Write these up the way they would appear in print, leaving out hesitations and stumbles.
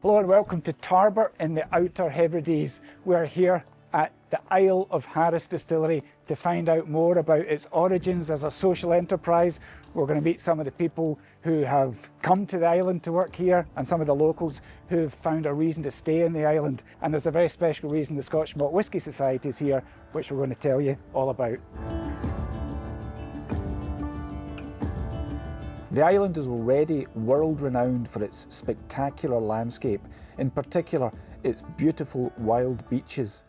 Hello and welcome to Tarbert in the Outer Hebrides. We're here at the Isle of Hearach distillery to find out more about its origins as a social enterprise. We're going to meet some of the people who have come to the island to work here and some of the locals who've found a reason to stay in the island. And there's a very special reason the Scotch Malt Whisky Society is here, which we're going to tell you all about. The island is already world-renowned for its spectacular landscape, in particular its beautiful wild beaches.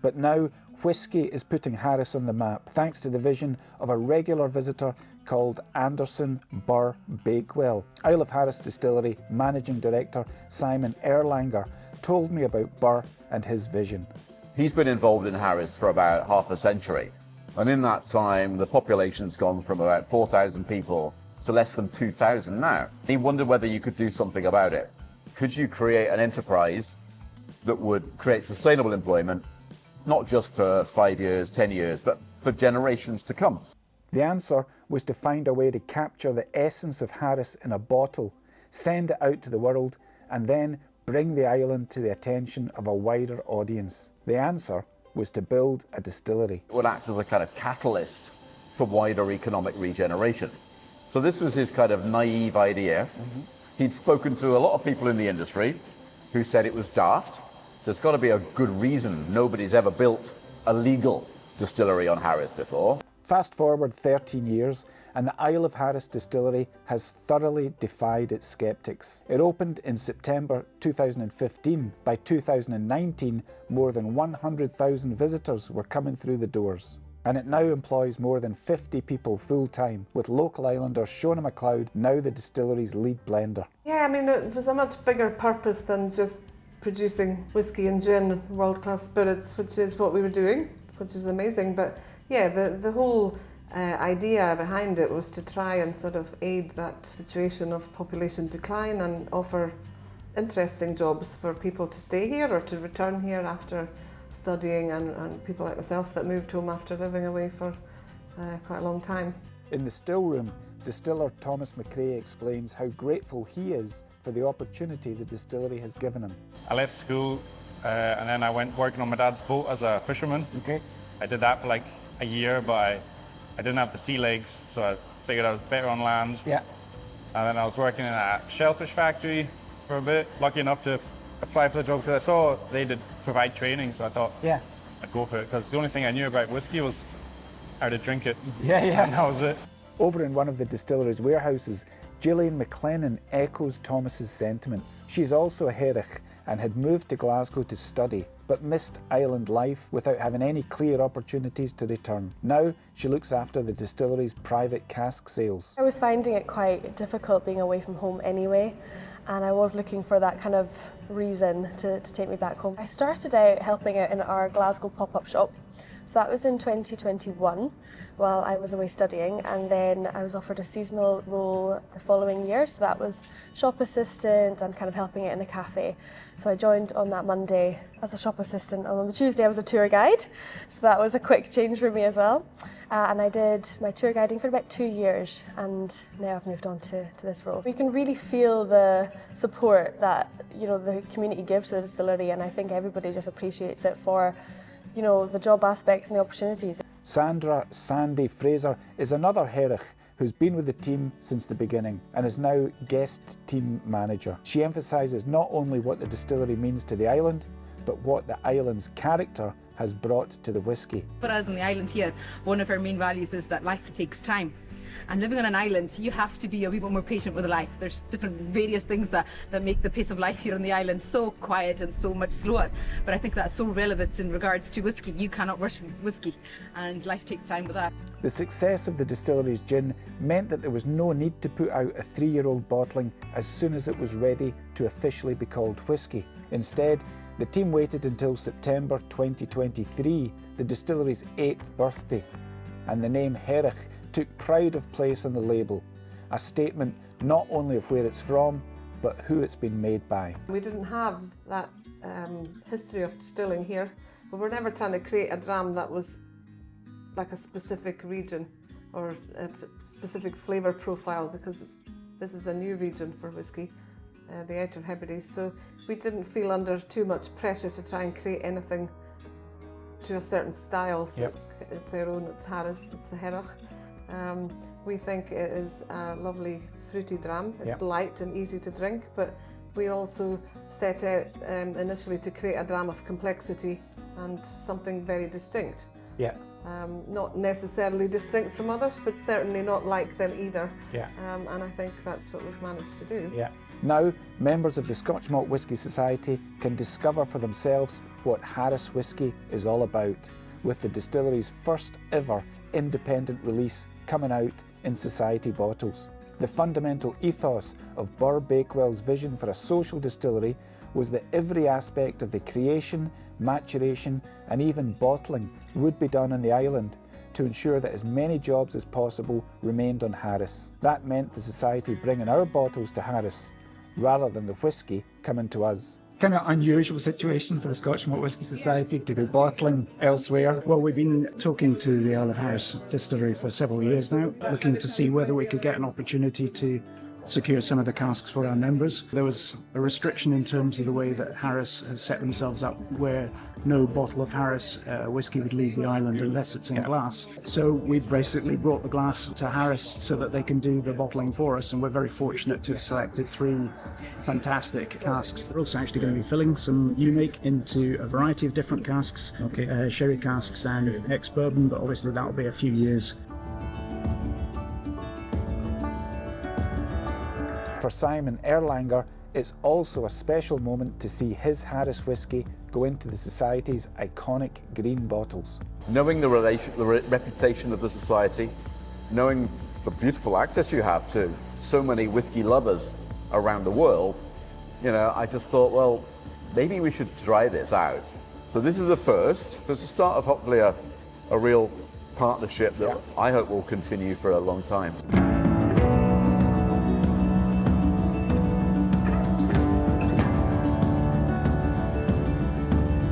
But now whisky is putting Hearach on the map thanks to the vision of a regular visitor called Anderson Burr Bakewell. Isle of Hearach Distillery Managing Director Simon Erlanger told me about Burr and his vision. He's been involved in Hearach for about half a century, and in that time the population's gone from about 4,000 people to less than 2,000 now. He wondered whether you could do something about it. Could you create an enterprise that would create sustainable employment, not just for 5 years, 10 years, but for generations to come? The answer was to find a way to capture the essence of Hearach in a bottle, send it out to the world, and then bring the island to the attention of a wider audience. The answer was to build a distillery. It would act as a kind of catalyst for wider economic regeneration. So this was his kind of naive idea. He'd spoken to a lot of people in the industry who said it was daft. There's got to be a good reason. Nobody's ever built a legal distillery on Hearach before. Fast forward 13 years and the Isle of Hearach distillery has thoroughly defied its skeptics. It opened in September 2015. By 2019, more than 100,000 visitors were coming through the doors. And it now employs more than 50 people full-time, with local islander Shona MacLeod now the distillery's lead blender. Yeah, I mean, it was a much bigger purpose than just producing whiskey and gin, world-class spirits, which is what we were doing, which is amazing. But yeah, the whole idea behind it was to try and sort of aid that situation of population decline and offer interesting jobs for people to stay here or to return here after studying, and people like myself that moved home after living away for quite a long time. In the still room, distiller Thomas McRae explains how grateful he is for the opportunity the distillery has given him. I left school and then I went working on my dad's boat as a fisherman. Okay. I did that for like a year, but I didn't have the sea legs, so I figured I was better on land. Yeah. And then I was working in a shellfish factory for a bit, lucky enough to apply for the job because I saw they did provide training, so I thought I'd go for it because the only thing I knew about whiskey was how to drink it. And that was it. Over in one of the distillery's warehouses, Gillian McLennan echoes Thomas's sentiments. She's also a Hearach and had moved to Glasgow to study, but missed island life without having any clear opportunities to return. Now she looks after the distillery's private cask sales. I was finding it quite difficult being away from home anyway, and I was looking for that kind of reason to take me back home. I started out helping out in our Glasgow pop-up shop. So that was in 2021 while I was away studying, and then I was offered a seasonal role the following year. So that was shop assistant and kind of helping out in the cafe. So I joined on that Monday as a shop assistant, and on the Tuesday I was a tour guide. So that was a quick change for me as well. And I did my tour guiding for about 2 years, and now I've moved on to this role. You can really feel the support that the community gives to the distillery, and I think everybody just appreciates it for the job aspects and the opportunities. Sandra Sandy Fraser is another Hearach who's been with the team since the beginning and is now guest team manager. She emphasises not only what the distillery means to the island, but what the island's character has brought to the whisky. For us on the island here, one of our main values is that life takes time. And living on an island, you have to be a wee bit more patient with life. There's different various things that make the pace of life here on the island so quiet and so much slower. But I think that's so relevant in regards to whisky. You cannot rush whisky, and life takes time with that. The success of the distillery's gin meant that there was no need to put out a 3-year-old bottling as soon as it was ready to officially be called whisky. Instead, the team waited until September 2023, the distillery's 8th birthday, and the name Hearach took pride of place on the label, a statement not only of where it's from, but who it's been made by. We didn't have that history of distilling here, but we're never trying to create a dram that was like a specific region or a specific flavour profile, because this is a new region for whisky. the Outer Hebrides, so we didn't feel under too much pressure to try and create anything to a certain style. So it's our own, it's Hearach, it's the Hearach. We think it is a lovely fruity dram. It's light and easy to drink, but we also set out initially to create a dram of complexity and something very distinct. Yeah. Not necessarily distinct from others, but certainly not like them either. Yeah. And I think that's what we've managed to do. Yeah. Now, members of the Scotch Malt Whisky Society can discover for themselves what Hearach whisky is all about, with the distillery's first ever independent release coming out in society bottles. The fundamental ethos of Burr Bakewell's vision for a social distillery was that every aspect of the creation, maturation and even bottling would be done on the island to ensure that as many jobs as possible remained on Hearach. That meant the society bringing our bottles to Hearach rather than the whisky coming to us. Kind of unusual situation for the Scotch Malt Whisky Society to be bottling elsewhere. Well, we've been talking to the Isle of Hearach distillery for several years now, looking to see whether we could get an opportunity to secure some of the casks for our members. There was a restriction in terms of the way that Hearach have set themselves up, where no bottle of Hearach whisky would leave the island unless it's in glass. So we basically brought the glass to Hearach so that they can do the bottling for us, and we're very fortunate to have selected 3 fantastic casks. They're also actually going to be filling some unique into a variety of different casks, sherry casks and ex-bourbon, but obviously that'll be a few years. For Simon Erlanger, it's also a special moment to see his Hearach whisky go into the Society's iconic green bottles. Knowing the reputation of the Society, knowing the beautiful access you have to so many whisky lovers around the world, you know, I just thought, well, maybe we should try this out. So this is a first. It's the start of hopefully a real partnership that I hope will continue for a long time.